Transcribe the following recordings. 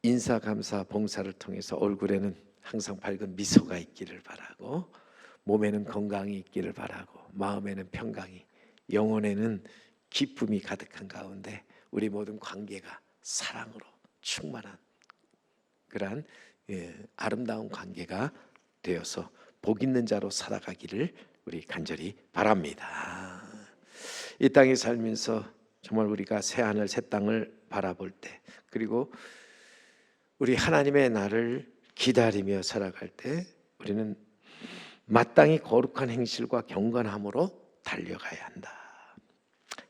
인사, 감사, 봉사를 통해서 얼굴에는 항상 밝은 미소가 있기를 바라고, 몸에는 건강이 있기를 바라고, 마음에는 평강이, 영혼에는 기쁨이 가득한 가운데 우리 모든 관계가 사랑으로 충만한 그러한 아름다운 관계가 되어서 복 있는 자로 살아가기를 우리 간절히 바랍니다. 이 땅에 살면서 정말 우리가 새 하늘 새 땅을 바라볼 때, 그리고 우리 하나님의 날을 기다리며 살아갈 때 우리는 마땅히 거룩한 행실과 경건함으로 달려가야 한다.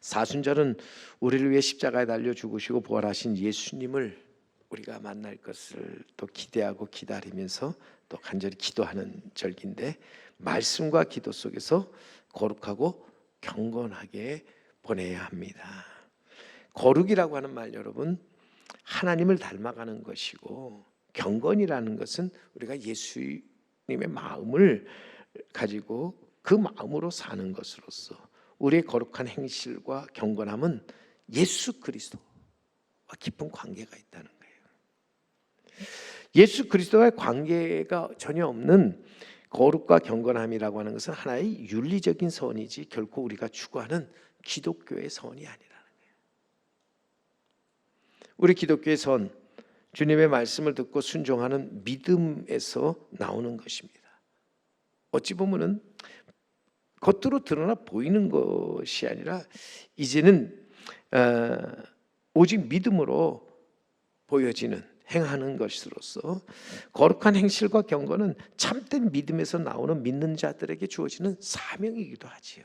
사순절은 우리를 위해 십자가에 달려 죽으시고 부활하신 예수님을 우리가 만날 것을 또 기대하고 기다리면서 또 간절히 기도하는 절기인데, 말씀과 기도 속에서 거룩하고 경건하게 보내야 합니다. 거룩이라고 하는 말, 여러분, 하나님을 닮아가는 것이고, 경건이라는 것은 우리가 예수님의 마음을 가지고 그 마음으로 사는 것으로서 우리의 거룩한 행실과 경건함은 예수 그리스도와 깊은 관계가 있다는 거예요. 예수 그리스도와의 관계가 전혀 없는 거룩과 경건함이라고 하는 것은 하나의 윤리적인 선이지 결코 우리가 추구하는 기독교의 선이 아니라는 거예요. 우리 기독교의 선, 주님의 말씀을 듣고 순종하는 믿음에서 나오는 것입니다. 어찌 보면은 겉으로 드러나 보이는 것이 아니라 이제는 오직 믿음으로 보여지는, 행하는 것으로서 거룩한 행실과 경건은 참된 믿음에서 나오는 믿는 자들에게 주어지는 사명이기도 하지요.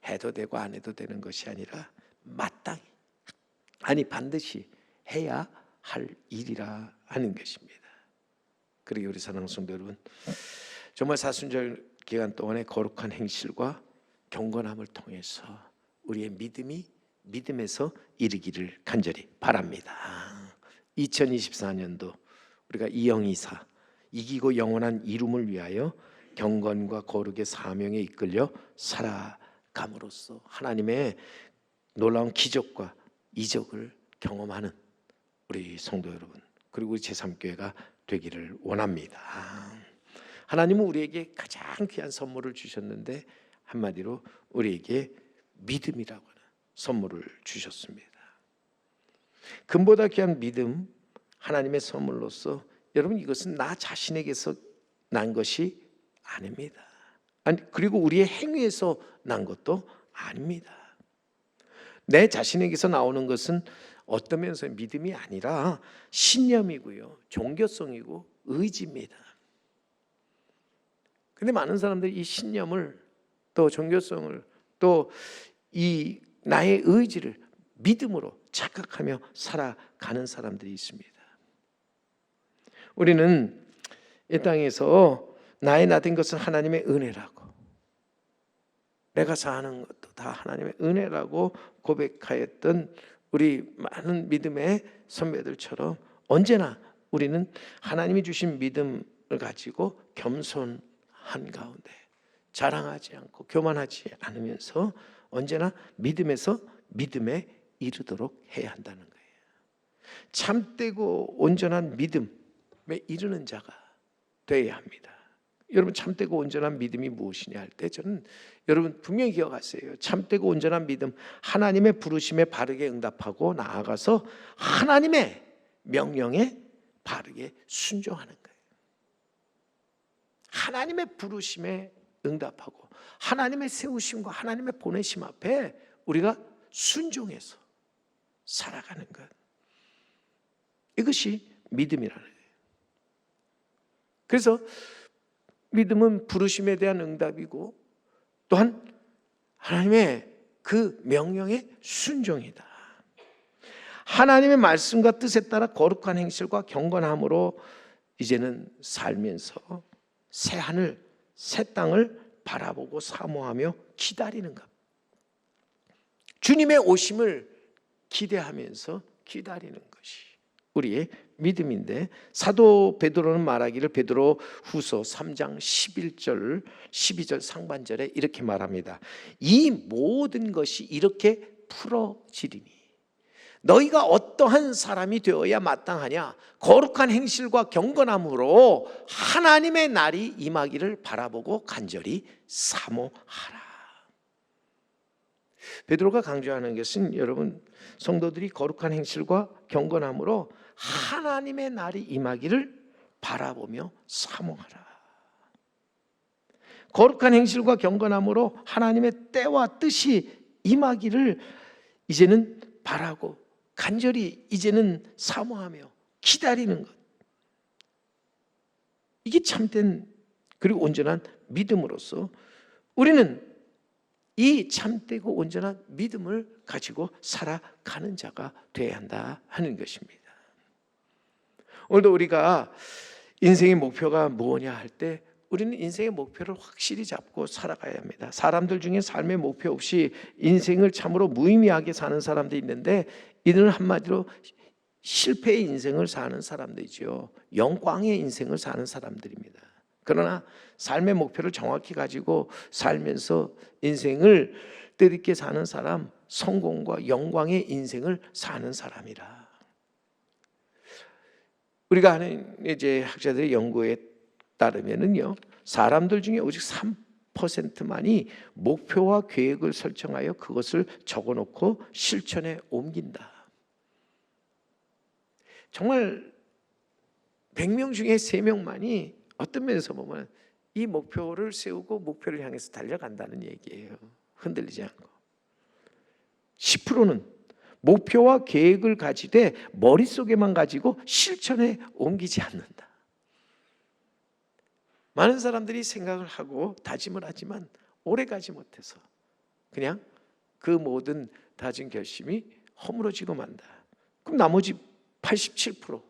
해도 되고 안 해도 되는 것이 아니라 마땅히, 아니 반드시 해야 할 일이라 하는 것입니다. 그러기 우리 사랑하는 성도 여러분, 정말 사순절 기간 동안의 거룩한 행실과 경건함을 통해서 우리의 믿음이 믿음에서 이르기를 간절히 바랍니다. 2024년도 우리가 이영이사, 이기고 영원한 이룸을 위하여 경건과 거룩의 사명에 이끌려 살아감으로써 하나님의 놀라운 기적과 이적을 경험하는 우리 성도 여러분, 그리고 우리 제3교회가 되기를 원합니다. 하나님은 우리에게 가장 귀한 선물을 주셨는데, 한마디로 우리에게 믿음이라고 하는 선물을 주셨습니다. 금보다 귀한 믿음, 하나님의 선물로서, 여러분, 이것은 나 자신에게서 난 것이 아닙니다. 아니, 그리고 우리의 행위에서 난 것도 아닙니다. 내 자신에게서 나오는 것은 어떤 면에서 믿음이 아니라 신념이고요, 종교성이고 의지입니다. 근데 많은 사람들이 이 신념을, 또 종교성을, 또 이 나의 의지를 믿음으로 착각하며 살아가는 사람들이 있습니다. 우리는 이 땅에서 나의 나 된 것은 하나님의 은혜라고, 내가 사는 것도 다 하나님의 은혜라고 고백하였던 우리 많은 믿음의 선배들처럼 언제나 우리는 하나님이 주신 믿음을 가지고 겸손한 가운데 자랑하지 않고 교만하지 않으면서 언제나 믿음에서 믿음에 이르도록 해야 한다는 거예요. 참되고 온전한 믿음에 이르는 자가 되어야 합니다. 여러분, 참되고 온전한 믿음이 무엇이냐 할 때 저는 여러분 분명히 기억하세요. 참되고 온전한 믿음, 하나님의 부르심에 바르게 응답하고 나아가서 하나님의 명령에 바르게 순종하는 거예요. 하나님의 부르심에 응답하고 하나님의 세우심과 하나님의 보내심 앞에 우리가 순종해서 살아가는 것, 이것이 믿음이라는 거예요. 그래서 믿음은 부르심에 대한 응답이고 또한 하나님의 그 명령에 순종이다. 하나님의 말씀과 뜻에 따라 거룩한 행실과 경건함으로 이제는 살면서 새 하늘 새 땅을 바라보고 사모하며 기다리는 것, 주님의 오심을 기대하면서 기다리는 것이 우리의 믿음인데, 사도 베드로는 말하기를 베드로 후서 3장 11절 12절 상반절에 이렇게 말합니다. 이 모든 것이 이렇게 풀어지리니 너희가 어떠한 사람이 되어야 마땅하냐? 거룩한 행실과 경건함으로 하나님의 날이 임하기를 바라보고 간절히 사모하라. 베드로가 강조하는 것은 여러분, 성도들이 거룩한 행실과 경건함으로 하나님의 날이 임하기를 바라보며 사모하라. 거룩한 행실과 경건함으로 하나님의 때와 뜻이 임하기를 이제는 바라고 간절히 이제는 사모하며 기다리는 것, 이게 참된 그리고 온전한 믿음으로서 우리는 이 참되고 온전한 믿음을 가지고 살아가는 자가 되어야 한다 하는 것입니다. 오늘도 우리가 인생의 목표가 뭐냐 할 때 우리는 인생의 목표를 확실히 잡고 살아가야 합니다. 사람들 중에 삶의 목표 없이 인생을 참으로 무의미하게 사는 사람도 있는데, 이들은 한마디로 실패의 인생을 사는 사람들이죠. 영광의 인생을 사는 사람들입니다. 그러나 삶의 목표를 정확히 가지고 살면서 인생을 뜻있게 사는 사람, 성공과 영광의 인생을 사는 사람이라. 우리가 아는 이제 학자들의 연구에 따르면은요, 사람들 중에 오직 3%만이 목표와 계획을 설정하여 그것을 적어놓고 실천에 옮긴다. 정말 100명 중에 3명만이 어떤 면에서 보면 이 목표를 세우고 목표를 향해서 달려간다는 얘기예요. 흔들리지 않고. 10%는 목표와 계획을 가지되 머릿속에만 가지고 실천에 옮기지 않는다. 많은 사람들이 생각을 하고 다짐을 하지만 오래가지 못해서 그냥 그 모든 다진 결심이 허물어지고 만다. 그럼 나머지 87%,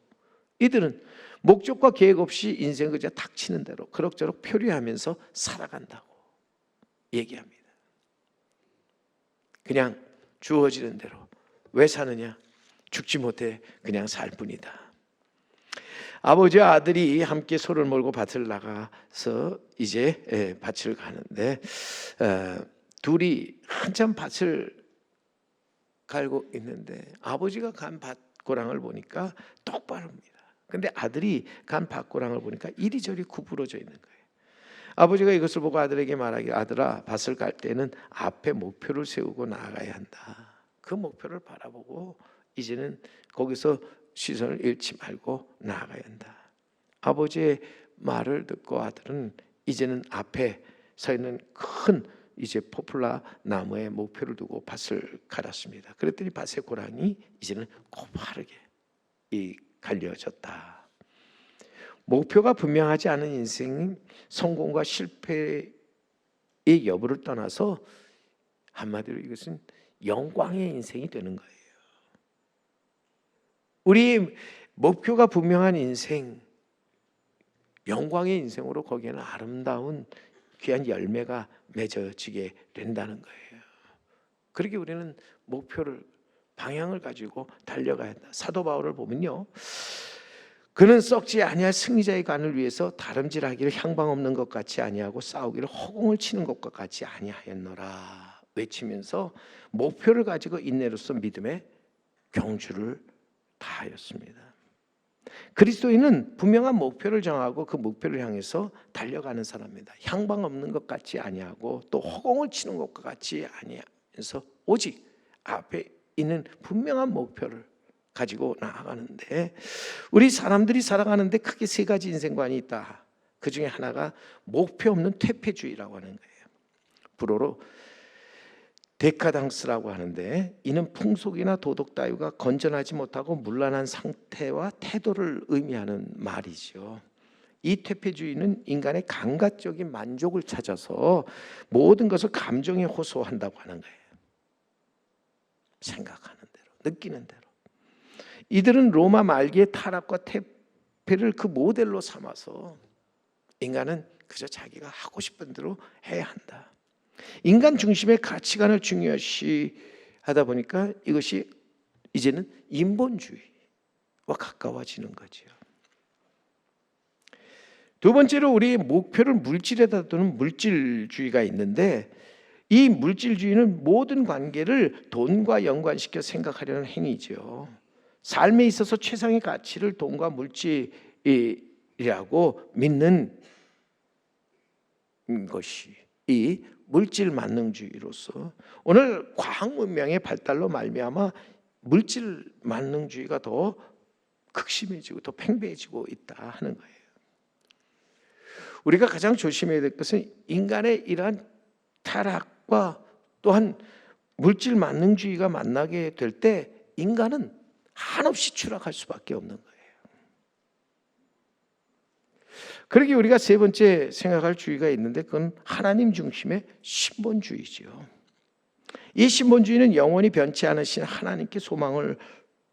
이들은 목적과 계획 없이 인생 그저 닥치는 대로 그럭저럭 표류하면서 살아간다고 얘기합니다. 그냥 주어지는 대로. 왜 사느냐? 죽지 못해 그냥 살 뿐이다. 아버지와 아들이 함께 소를 몰고 밭을 나가서 이제 밭을 가는데, 둘이 한참 밭을 갈고 있는데 아버지가 간 밭고랑을 보니까 똑바릅니다. 근데 아들이 간 밭고랑을 보니까 이리저리 구부러져 있는 거예요. 아버지가 이것을 보고 아들에게 말하기를, 아들아, 밭을 갈 때는 앞에 목표를 세우고 나아가야 한다. 그 목표를 바라보고 이제는 거기서 시선을 잃지 말고 나아가야 한다. 아버지의 말을 듣고 아들은 이제는 앞에 서 있는 큰 이제 포플라 나무에 목표를 두고 밭을 갈았습니다. 그랬더니 밭의 고랑이 이제는 고파르게 갈려졌다. 목표가 분명하지 않은 인생은 성공과 실패의 여부를 떠나서 한마디로 이것은 영광의 인생이 되는 거예요. 우리 목표가 분명한 인생, 영광의 인생으로 거기에는 아름다운 귀한 열매가 맺어지게 된다는 거예요. 그렇게 우리는 목표를, 방향을 가지고 달려가야 한다. 사도 바울을 보면요, 그는 썩지 아니할 승리자의 관을 위해서 다름질하기를 향방 없는 것 같이 아니하고 싸우기를 허공을 치는 것과 같이 아니하였노라 외치면서 목표를 가지고 인내로서 믿음의 경주를 다하였습니다. 그리스도인은 분명한 목표를 정하고 그 목표를 향해서 달려가는 사람입니다. 향방 없는 것 같이 아니하고 또 허공을 치는 것과 같이 아니하면서 오직 앞에 있는 분명한 목표를 가지고 나아가는데, 우리 사람들이 살아가는데 크게 세 가지 인생관이 있다. 그 중에 하나가 목표 없는 퇴폐주의라고 하는 거예요. 불어로 데카당스라고 하는데, 이는 풍속이나 도덕 따위가 건전하지 못하고 문란한 상태와 태도를 의미하는 말이죠. 이 퇴폐주의는 인간의 감각적인 만족을 찾아서 모든 것을 감정에 호소한다고 하는 거예요. 생각하는 대로, 느끼는 대로. 이들은 로마 말기의 타락과 퇴폐를 그 모델로 삼아서 인간은 그저 자기가 하고 싶은 대로 해야 한다. 인간 중심의 가치관을 중요시 하다 보니까 이것이 이제는 인본주의와 가까워지는 거죠. 두 번째로 우리의 목표를 물질에다 두는 물질주의가 있는데, 이 물질주의는 모든 관계를 돈과 연관시켜 생각하려는 행위죠. 삶에 있어서 최상의 가치를 돈과 물질이라고 믿는 것이 이 물질 만능주의로서 오늘 과학 문명의 발달로 말미암아 물질 만능주의가 더 극심해지고 더 팽배해지고 있다 하는 거예요. 우리가 가장 조심해야 될 것은 인간의 이러한 타락과 또한 물질 만능주의가 만나게 될 때 인간은 한없이 추락할 수밖에 없는 거예요. 그러기 우리가 세 번째 생각할 주의가 있는데 그건 하나님 중심의 신본주의죠. 이 신본주의는 영원히 변치 않으신 하나님께 소망을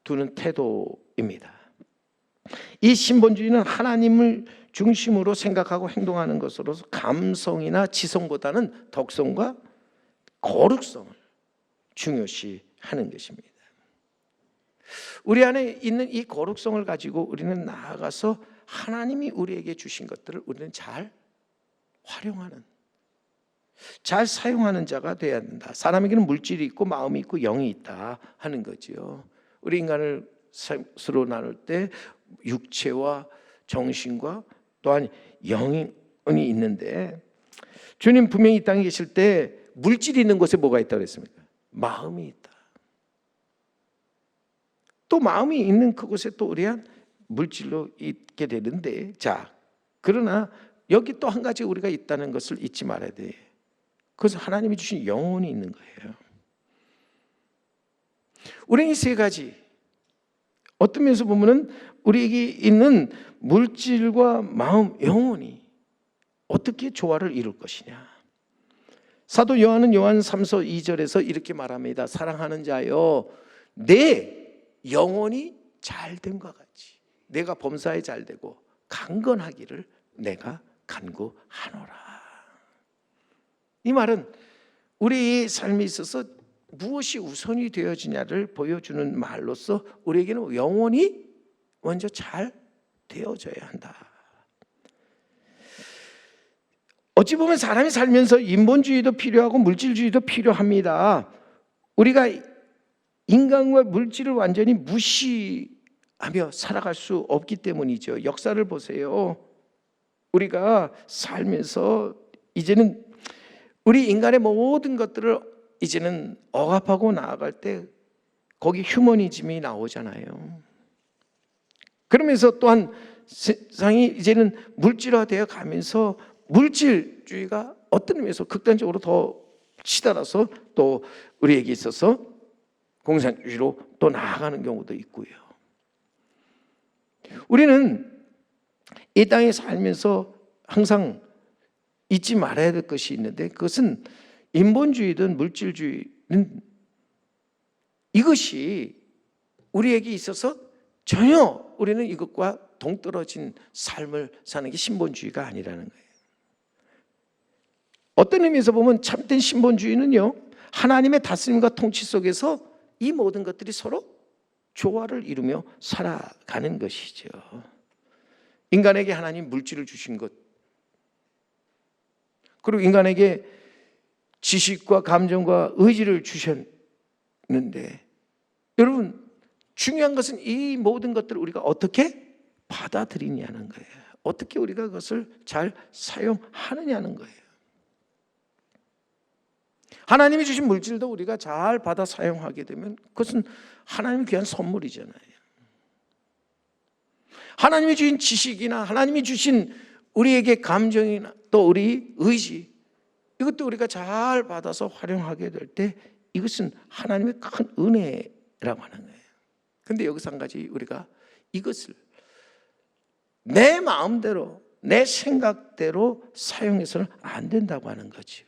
두는 태도입니다. 이 신본주의는 하나님을 중심으로 생각하고 행동하는 것으로서 감성이나 지성보다는 덕성과 거룩성을 중요시하는 것입니다. 우리 안에 있는 이 거룩성을 가지고 우리는 나아가서 하나님이 우리에게 주신 것들을 우리는 잘 활용하는, 잘 사용하는 자가 되어야 한다. 사람에게는 물질이 있고 마음이 있고 영이 있다 하는 거죠. 우리 인간을 서로 나눌 때 육체와 정신과 또한 영이 있는데 주님 분명히 이 땅에 계실 때 물질이 있는 곳에 뭐가 있다고 그랬습니까? 마음이 있다. 또 마음이 있는 그곳에 또 우리한 물질로 있게 되는데, 자, 그러나 여기 또 한 가지 우리가 있다는 것을 잊지 말아야 돼. 그것은 하나님이 주신 영혼이 있는 거예요. 우리는 이 세 가지, 어떤 면에서 보면은 우리에게 있는 물질과 마음, 영혼이 어떻게 조화를 이룰 것이냐. 사도 요한은 요한 3서 2절에서 이렇게 말합니다. 사랑하는 자여, 내 영혼이 잘됨과 같이 내가 범사에 잘되고 강건하기를 내가 간구하노라. 이 말은 우리의 삶에 있어서 무엇이 우선이 되어지냐를 보여주는 말로서 우리에게는 영혼이 먼저 잘 되어져야 한다. 어찌 보면 사람이 살면서 인본주의도 필요하고 물질주의도 필요합니다. 우리가 인간과 물질을 완전히 무시하며 살아갈 수 없기 때문이죠. 역사를 보세요. 우리가 살면서 이제는 우리 인간의 모든 것들을 이제는 억압하고 나아갈 때 거기 휴머니즘이 나오잖아요. 그러면서 또한 세상이 이제는 물질화되어 가면서 물질주의가 어떤 의미에서 극단적으로 더 치달아서 또 우리에게 있어서 공산주의로 또 나아가는 경우도 있고요. 우리는 이 땅에 살면서 항상 잊지 말아야 될 것이 있는데 그것은 인본주의든 물질주의는 이것이 우리에게 있어서 전혀 우리는 이것과 동떨어진 삶을 사는 게 신본주의가 아니라는 거예요. 어떤 의미에서 보면 참된 신본주의는요, 하나님의 다스림과 통치 속에서 이 모든 것들이 서로 조화를 이루며 살아가는 것이죠. 인간에게 하나님 물질을 주신 것, 그리고 인간에게 지식과 감정과 의지를 주셨는데, 여러분 중요한 것은 이 모든 것들을 우리가 어떻게 받아들이냐는 거예요. 어떻게 우리가 그것을 잘 사용하느냐는 거예요. 하나님이 주신 물질도 우리가 잘 받아 사용하게 되면 그것은 하나님이 귀한 선물이잖아요. 하나님이 주신 지식이나 하나님이 주신 우리에게 감정이나 또 우리 의지, 이것도 우리가 잘 받아서 활용하게 될 때 이것은 하나님의 큰 은혜라고 하는 거예요. 그런데 여기서 한 가지, 우리가 이것을 내 마음대로 내 생각대로 사용해서는 안 된다고 하는 거죠.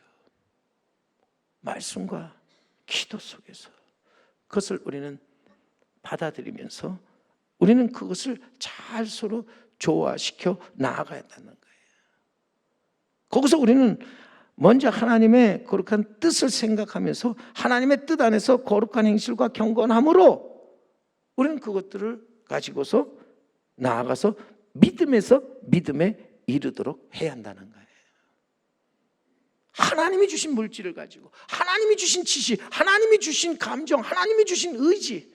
말씀과 기도 속에서 그것을 우리는 받아들이면서 우리는 그것을 잘 서로 조화시켜 나아가야 한다는 거예요. 거기서 우리는 먼저 하나님의 거룩한 뜻을 생각하면서 하나님의 뜻 안에서 거룩한 행실과 경건함으로 우리는 그것들을 가지고서 나아가서 믿음에서 믿음에 이르도록 해야 한다는 거예요. 하나님이 주신 물질을 가지고, 하나님이 주신 지식, 하나님이 주신 감정, 하나님이 주신 의지,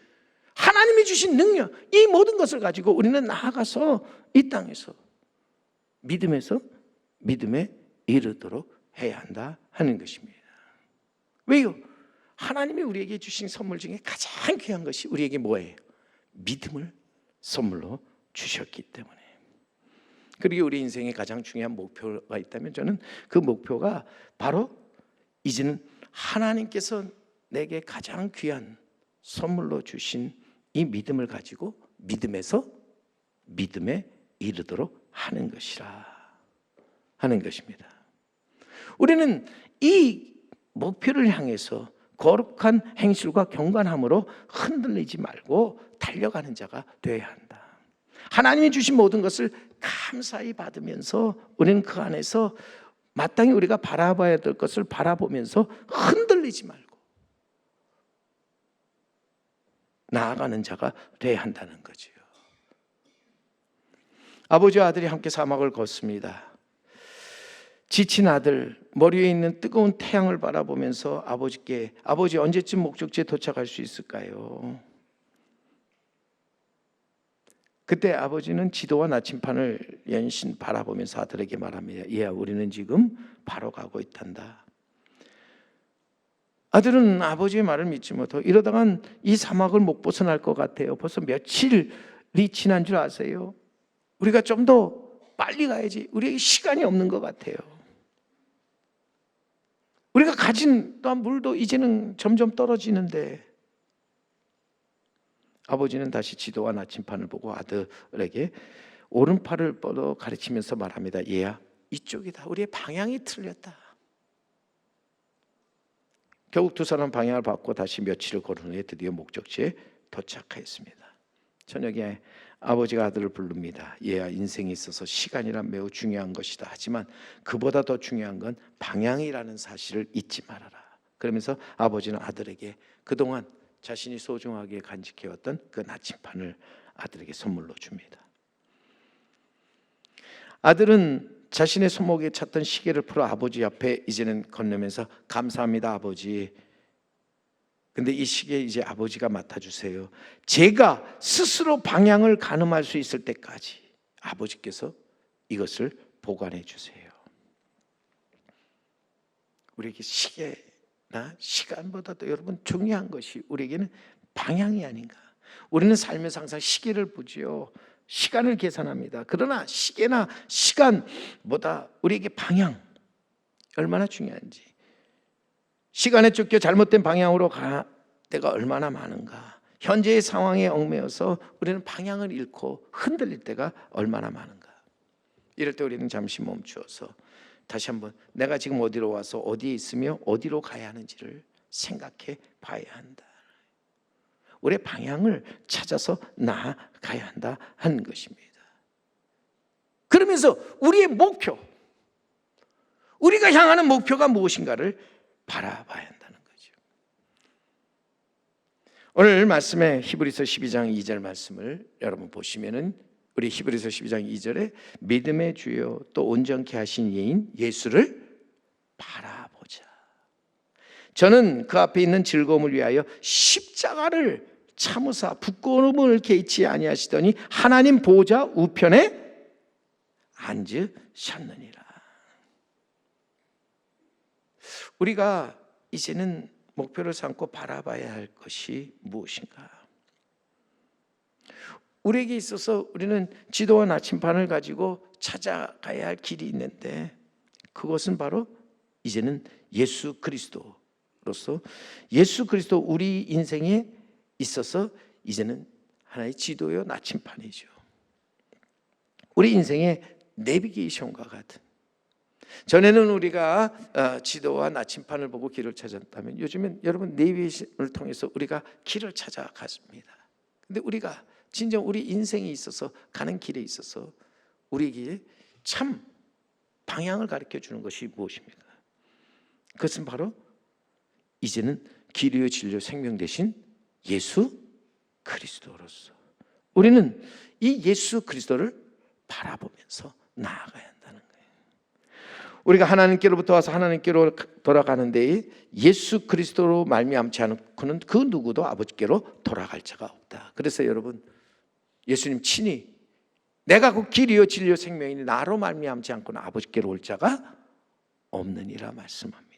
하나님이 주신 능력, 이 모든 것을 가지고 우리는 나아가서 이 땅에서 믿음에 이르도록 해야 한다 하는 것입니다. 왜요? 하나님이 우리에게 주신 선물 중에 가장 귀한 것이 우리에게 뭐예요? 믿음을 선물로 주셨기 때문에. 그리고 우리 인생에 가장 중요한 목표가 있다면 저는 그 목표가 바로 이제는 하나님께서 내게 가장 귀한 선물로 주신 이 믿음을 가지고 믿음에 이르도록 하는 것이라 하는 것입니다. 우리는 이 목표를 향해서 거룩한 행실과 경건함으로 흔들리지 말고 달려가는 자가 되어야 한다. 하나님이 주신 모든 것을 감사히 받으면서 우리는 그 안에서 마땅히 우리가 바라봐야 될 것을 바라보면서 흔들리지 말고 나아가는 자가 되어야 한다는 거죠. 아버지와 아들이 함께 사막을 걷습니다. 지친 아들, 머리 위에 있는 뜨거운 태양을 바라보면서 아버지께, 아버지 언제쯤 목적지에 도착할 수 있을까요? 그때 아버지는 지도와 나침판을 연신 바라보면서 아들에게 말합니다. 얘야, 우리는 지금 바로 가고 있단다. 아들은 아버지의 말을 믿지 못하고 이러다간 이 사막을 못 벗어날 것 같아요. 벌써 며칠이 지난 줄 아세요? 우리가 좀 더 빨리 가야지. 우리에게 시간이 없는 것 같아요. 우리가 가진 또한 물도 이제는 점점 떨어지는데, 아버지는 다시 지도와 나침판을 보고 아들에게 오른팔을 뻗어 가르치면서 말합니다. 얘야, 이쪽이다. 우리의 방향이 틀렸다. 결국 두 사람 방향을 바꿔 다시 며칠을 걸은 후에 드디어 목적지에 도착하였습니다. 저녁에 아버지가 아들을 부릅니다. 얘야, 인생에 있어서 시간이란 매우 중요한 것이다. 하지만 그보다 더 중요한 건 방향이라는 사실을 잊지 말아라. 그러면서 아버지는 아들에게 그동안 자신이 소중하게 간직해왔던 그 나침판을 아들에게 선물로 줍니다. 아들은 자신의 손목에 찼던 시계를 풀어 아버지 앞에 이제는 건네면서 감사합니다 아버지. 근데 이 시계 이제 아버지가 맡아주세요. 제가 스스로 방향을 가늠할 수 있을 때까지 아버지께서 이것을 보관해 주세요. 우리에게 시계나 시간보다도 여러분 중요한 것이 우리에게는 방향이 아닌가. 우리는 살면서 항상 시계를 보지요. 시간을 계산합니다. 그러나 시계나 시간보다 우리에게 방향 얼마나 중요한지, 시간에 쫓겨 잘못된 방향으로 갈 때가 얼마나 많은가, 현재의 상황에 얽매여서 우리는 방향을 잃고 흔들릴 때가 얼마나 많은가. 이럴 때 우리는 잠시 멈추어서 다시 한번 내가 지금 어디로 와서 어디에 있으며 어디로 가야 하는지를 생각해 봐야 한다. 우리의 방향을 찾아서 나아가야 한다 하는 것입니다. 그러면서 우리의 목표, 우리가 향하는 목표가 무엇인가를 바라봐야 한다는 거죠. 오늘 말씀에 히브리서 12장 2절 말씀을 여러분 보시면은 우리 히브리서 12장 2절에 믿음의 주요 또 온전케 하신 예인 예수를 바라보자. 저는 그 앞에 있는 즐거움을 위하여 십자가를 참으사 부끄러움을 개의치 아니하시더니 하나님 보좌 우편에 앉으셨느니라. 우리가 이제는 목표를 삼고 바라봐야 할 것이 무엇인가? 우리에게 있어서 우리는 지도와 나침판을 가지고 찾아가야 할 길이 있는데, 그것은 바로 이제는 예수 그리스도로서 예수 그리스도 우리 인생에 있어서 이제는 하나의 지도요 나침판이죠. 우리 인생의 내비게이션과 같은, 전에는 우리가 지도와 나침판을 보고 길을 찾았다면 요즘엔 여러분 내비게이션을 통해서 우리가 길을 찾아갔습니다. 근데 우리가 진정 우리 인생에 있어서 가는 길에 있어서 우리에게 참 방향을 가르쳐 주는 것이 무엇입니까? 그것은 바로 이제는 길이요 진리요 생명 되신 예수 그리스도로서 우리는 이 예수 그리스도를 바라보면서 나아가야 한다는 거예요. 우리가 하나님께로부터 와서 하나님께로 돌아가는데 예수 그리스도로 말미암지 않고는 그 누구도 아버지께로 돌아갈 자가 없다. 그래서 여러분, 예수님 친히 내가 그 길이요 진리요 생명이니 나로 말미암지 않고는 아버지께로 올 자가 없느니라 말씀합니다.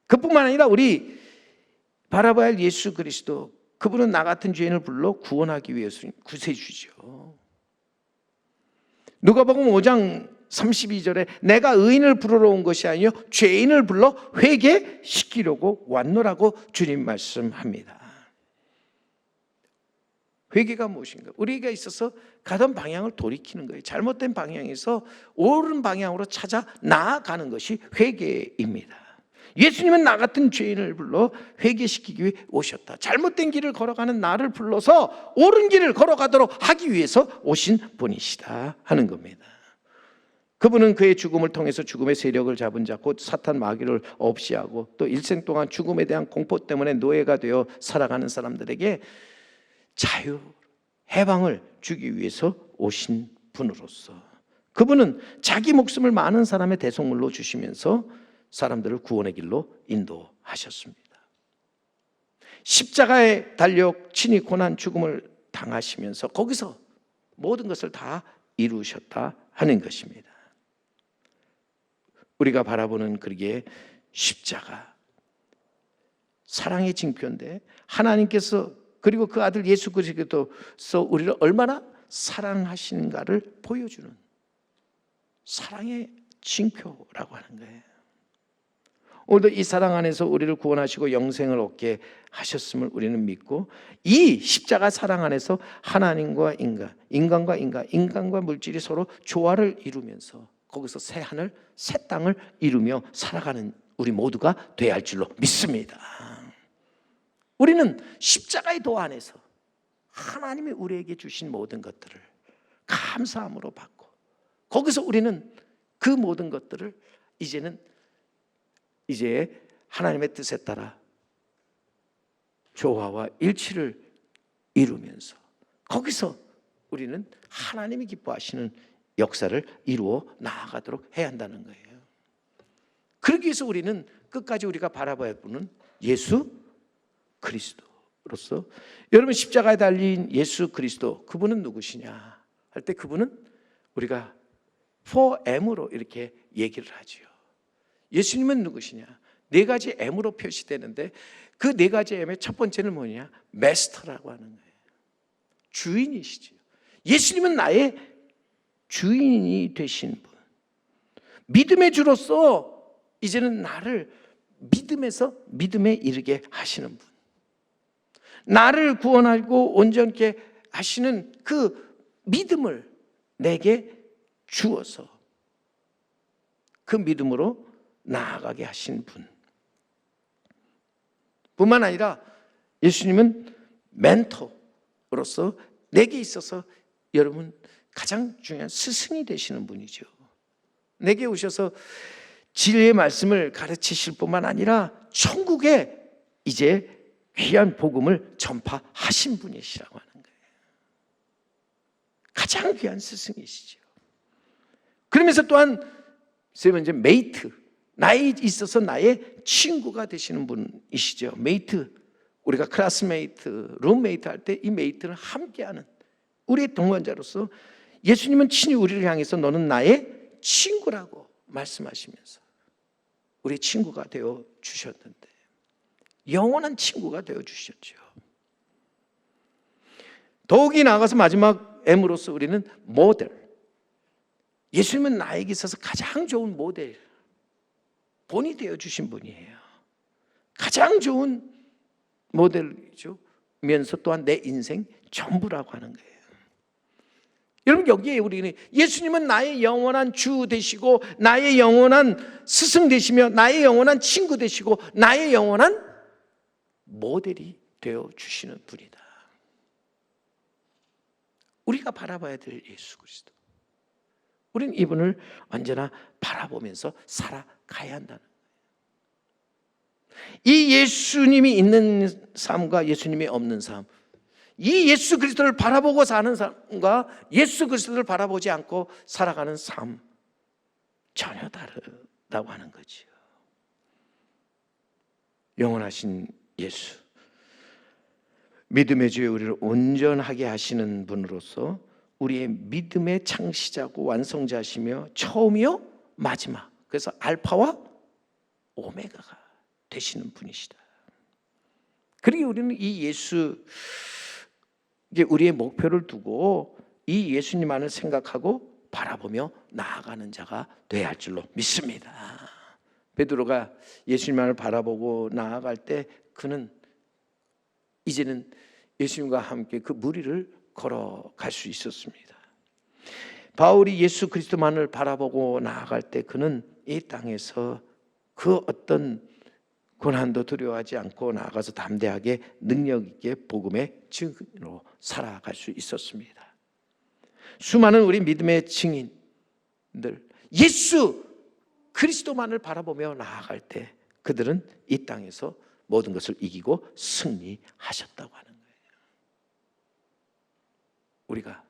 그뿐만 아니라 우리 바라봐야 할 예수 그리스도, 그분은 나 같은 죄인을 불러 구원하기 위해서 구세주죠. 누가복음 5장 32절에 내가 의인을 부르러 온 것이 아니요 죄인을 불러 회개시키려고 왔노라고 주님 말씀합니다. 회개가 무엇인가? 우리가 있어서 가던 방향을 돌이키는 거예요. 잘못된 방향에서 옳은 방향으로 찾아 나아가는 것이 회개입니다. 예수님은 나 같은 죄인을 불러 회개시키기 위해 오셨다. 잘못된 길을 걸어가는 나를 불러서 옳은 길을 걸어가도록 하기 위해서 오신 분이시다 하는 겁니다. 그분은 그의 죽음을 통해서 죽음의 세력을 잡은 자, 곧 사탄 마귀를 없이하고 또 일생 동안 죽음에 대한 공포 때문에 노예가 되어 살아가는 사람들에게 자유, 해방을 주기 위해서 오신 분으로서 그분은 자기 목숨을 많은 사람의 대속물로 주시면서 사람들을 구원의 길로 인도하셨습니다. 십자가에 달려 친히 고난 죽음을 당하시면서 거기서 모든 것을 다 이루셨다 하는 것입니다. 우리가 바라보는 그게 십자가, 사랑의 징표인데 하나님께서 그리고 그 아들 예수 그리스도께서 우리를 얼마나 사랑하시는가를 보여주는 사랑의 징표라고 하는 거예요. 오늘도 이 사랑 안에서 우리를 구원하시고 영생을 얻게 하셨음을 우리는 믿고, 이 십자가 사랑 안에서 하나님과 인간, 인간과 인간, 인간과 물질이 서로 조화를 이루면서 거기서 새 하늘, 새 땅을 이루며 살아가는 우리 모두가 되어야 할 줄로 믿습니다. 우리는 십자가의 도 안에서 하나님이 우리에게 주신 모든 것들을 감사함으로 받고, 거기서 우리는 그 모든 것들을 이제 하나님의 뜻에 따라 조화와 일치를 이루면서 거기서 우리는 하나님이 기뻐하시는 역사를 이루어 나아가도록 해야 한다는 거예요. 그러기 위해서 우리는 끝까지 우리가 바라봐야 할 분은 예수 그리스도로서, 여러분 십자가에 달린 예수 그리스도, 그분은 누구시냐 할 때 그분은 우리가 4M으로 이렇게 얘기를 하죠. 예수님은 누구시냐? 네 가지 M으로 표시되는데 그 네 가지 M의 첫 번째는 뭐냐? 마스터라고 하는 거예요. 주인이시죠. 예수님은 나의 주인이 되신 분, 믿음의 주로서 이제는 나를 믿음에서 믿음에 이르게 하시는 분, 나를 구원하고 온전케 하시는 그 믿음을 내게 주어서 그 믿음으로 나아가게 하신 분 뿐만 아니라 예수님은 멘토로서 내게 있어서 여러분 가장 중요한 스승이 되시는 분이죠. 내게 오셔서 진리의 말씀을 가르치실 뿐만 아니라 천국에 이제 귀한 복음을 전파하신 분이시라고 하는 거예요. 가장 귀한 스승이시죠. 그러면서 또한 세 번째 메이트, 나에 있어서 나의 친구가 되시는 분이시죠. 메이트, 우리가 클래스메이트, 룸메이트 할 때 이 메이트는 함께하는 우리의 동반자로서 예수님은 친히 우리를 향해서 너는 나의 친구라고 말씀하시면서 우리의 친구가 되어 주셨는데, 영원한 친구가 되어 주셨죠. 더욱이 나아가서 마지막 M으로서 우리는 모델, 예수님은 나에게 있어서 가장 좋은 모델, 본이 되어 주신 분이에요. 가장 좋은 모델이죠. 면서 또한 내 인생 전부라고 하는 거예요. 여러분 여기에 우리는 예수님은 나의 영원한 주 되시고 나의 영원한 스승 되시며 나의 영원한 친구 되시고 나의 영원한 모델이 되어 주시는 분이다. 우리가 바라봐야 될 예수 그리스도, 우리는 이분을 언제나 바라보면서 살아가야 한다는 거예요. 이 예수님이 있는 삶과 예수님이 없는 삶, 이 예수 그리스도를 바라보고 사는 삶과 예수 그리스도를 바라보지 않고 살아가는 삶, 전혀 다르다고 하는 거지요. 영원하신 예수, 믿음의 주에 우리를 온전하게 하시는 분으로서 우리의 믿음의 창시자고 완성자시며 처음이요 마지막, 그래서 알파와 오메가가 되시는 분이시다. 그리고 우리는 이 예수, 이제 우리의 목표를 두고 이 예수님만을 생각하고 바라보며 나아가는 자가 되어야 할 줄로 믿습니다. 베드로가 예수님만을 바라보고 나아갈 때 그는 이제는 예수님과 함께 그 무리를 걸어갈 수 있었습니다. 바울이 예수 그리스도만을 바라보고 나아갈 때 그는 이 땅에서 그 어떤 고난도 두려워하지 않고 나아가서 담대하게 능력 있게 복음의 증인으로 살아갈 수 있었습니다. 수많은 우리 믿음의 증인들, 예수 그리스도만을 바라보며 나아갈 때 그들은 이 땅에서 모든 것을 이기고 승리하셨다고 하는 거예요. 우리가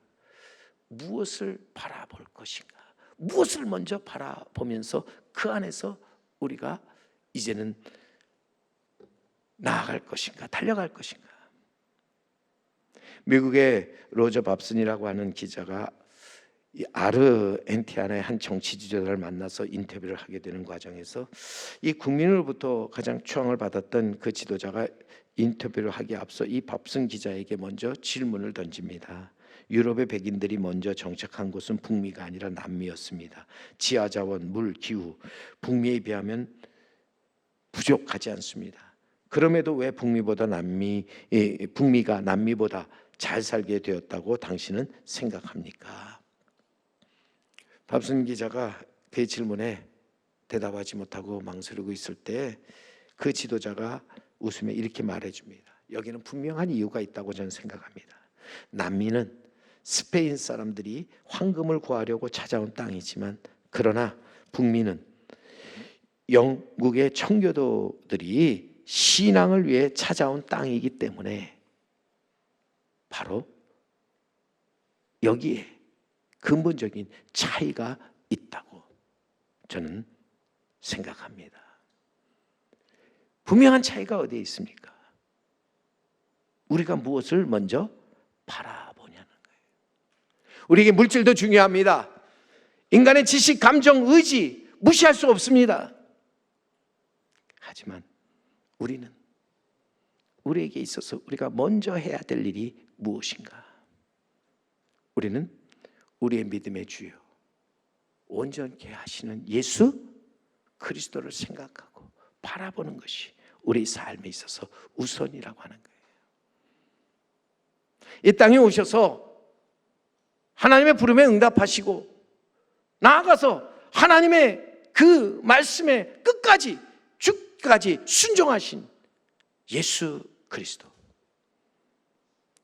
무엇을 바라볼 것인가? 무엇을 먼저 바라보면서 그 안에서 우리가 이제는 나아갈 것인가? 달려갈 것인가? 미국의 로저 밥슨이라고 하는 기자가 이 아르헨티나의 한 정치 지도자를 만나서 인터뷰를 하게 되는 과정에서 이 국민으로부터 가장 추앙을 받았던 그 지도자가 인터뷰를 하기에 앞서 이 밥슨 기자에게 먼저 질문을 던집니다. 유럽의 백인들이 먼저 정착한 곳은 북미가 아니라 남미였습니다. 지하자원, 물, 기후, 북미에 비하면 부족하지 않습니다. 그럼에도 왜 북미가 남미보다 잘 살게 되었다고 당신은 생각합니까? 밥슨 기자가 그의 질문에 대답하지 못하고 망설이고 있을 때 그 지도자가 웃으며 이렇게 말해줍니다. 여기는 분명한 이유가 있다고 저는 생각합니다. 남미는 스페인 사람들이 황금을 구하려고 찾아온 땅이지만, 그러나 북미는 영국의 청교도들이 신앙을 위해 찾아온 땅이기 때문에 바로 여기에 근본적인 차이가 있다고 저는 생각합니다. 분명한 차이가 어디에 있습니까? 우리가 무엇을 먼저 바라보냐는 거예요. 우리에게 물질도 중요합니다. 인간의 지식, 감정, 의지 무시할 수 없습니다. 하지만 우리는 우리에게 있어서 우리가 먼저 해야 될 일이 무엇인가? 우리는 우리의 믿음의 주요 온전케 하시는 예수 그리스도를 생각하고 바라보는 것이 우리 삶에 있어서 우선이라고 하는 거예요. 이 땅에 오셔서 하나님의 부름에 응답하시고 나아가서 하나님의 그 말씀에 끝까지 죽까지 순종하신 예수 그리스도,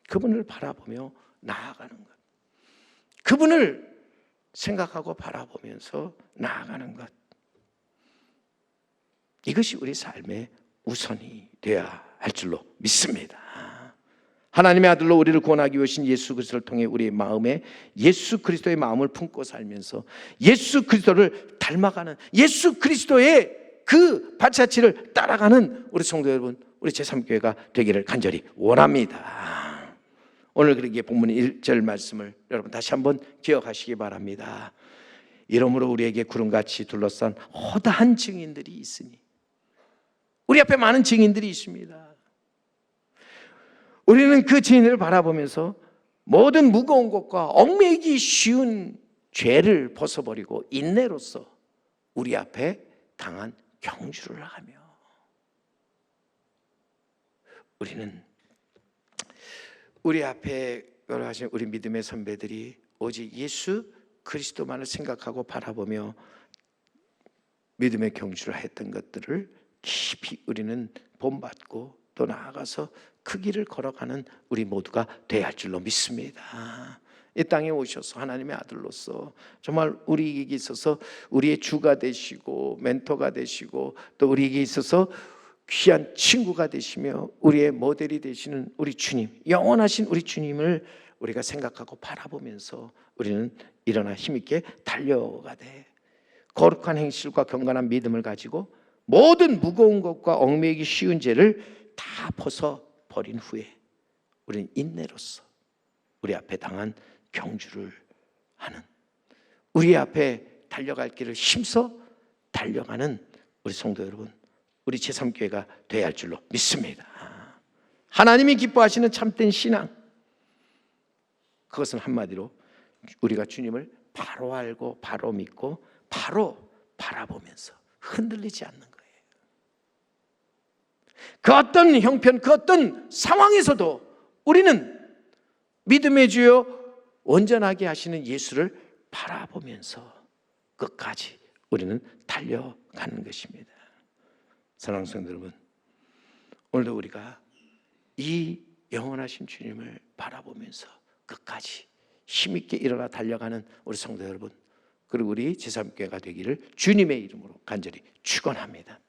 그분을 바라보며 나아가는 것, 그분을 생각하고 바라보면서 나아가는 것, 이것이 우리 삶의 우선이 되어야 할 줄로 믿습니다. 하나님의 아들로 우리를 구원하기 위해 오신 예수 그리스도를 통해 우리의 마음에 예수 그리스도의 마음을 품고 살면서 예수 그리스도를 닮아가는, 예수 그리스도의 그 발자취를 따라가는 우리 성도 여러분, 우리 제3교회가 되기를 간절히 원합니다. 오늘 그러기에 본문 1절 말씀을 여러분 다시 한번 기억하시기 바랍니다. 이러므로 우리에게 구름같이 둘러싼 허다한 증인들이 있으니, 우리 앞에 많은 증인들이 있습니다. 우리는 그 증인을 바라보면서 모든 무거운 것과 얽매이기 쉬운 죄를 벗어버리고 인내로서 우리 앞에 당한 경주를 하며, 우리는 우리 앞에 여러 하신 우리 믿음의 선배들이 오직 예수 그리스도만을 생각하고 바라보며 믿음의 경주를 했던 것들을 깊이 우리는 본받고 또 나아가서 그 길을 걸어가는 우리 모두가 되어야 할 줄로 믿습니다. 이 땅에 오셔서 하나님의 아들로서 정말 우리에게 있어서 우리의 주가 되시고 멘토가 되시고 또 우리에게 있어서 귀한 친구가 되시며 우리의 모델이 되시는 우리 주님, 영원하신 우리 주님을 우리가 생각하고 바라보면서 우리는 일어나 힘있게 달려가되, 거룩한 행실과 경건한 믿음을 가지고 모든 무거운 것과 얽매이기 쉬운 죄를 다 벗어 버린 후에 우리는 인내로서 우리 앞에 당한 경주를 하는, 우리 앞에 달려갈 길을 힘써 달려가는 우리 성도 여러분, 우리 제3교회가 되어야 할 줄로 믿습니다. 하나님이 기뻐하시는 참된 신앙, 그것은 한마디로 우리가 주님을 바로 알고 바로 믿고 바로 바라보면서 흔들리지 않는 거예요. 그 어떤 형편, 그 어떤 상황에서도 우리는 믿음의 주여 온전하게 하시는 예수를 바라보면서 끝까지 우리는 달려가는 것입니다. 사랑하는 성도 여러분, 오늘도 우리가 이 영원하신 주님을 바라보면서 끝까지 힘있게 일어나 달려가는 우리 성도 여러분, 그리고 우리 제3교회가 되기를 주님의 이름으로 간절히 축원합니다.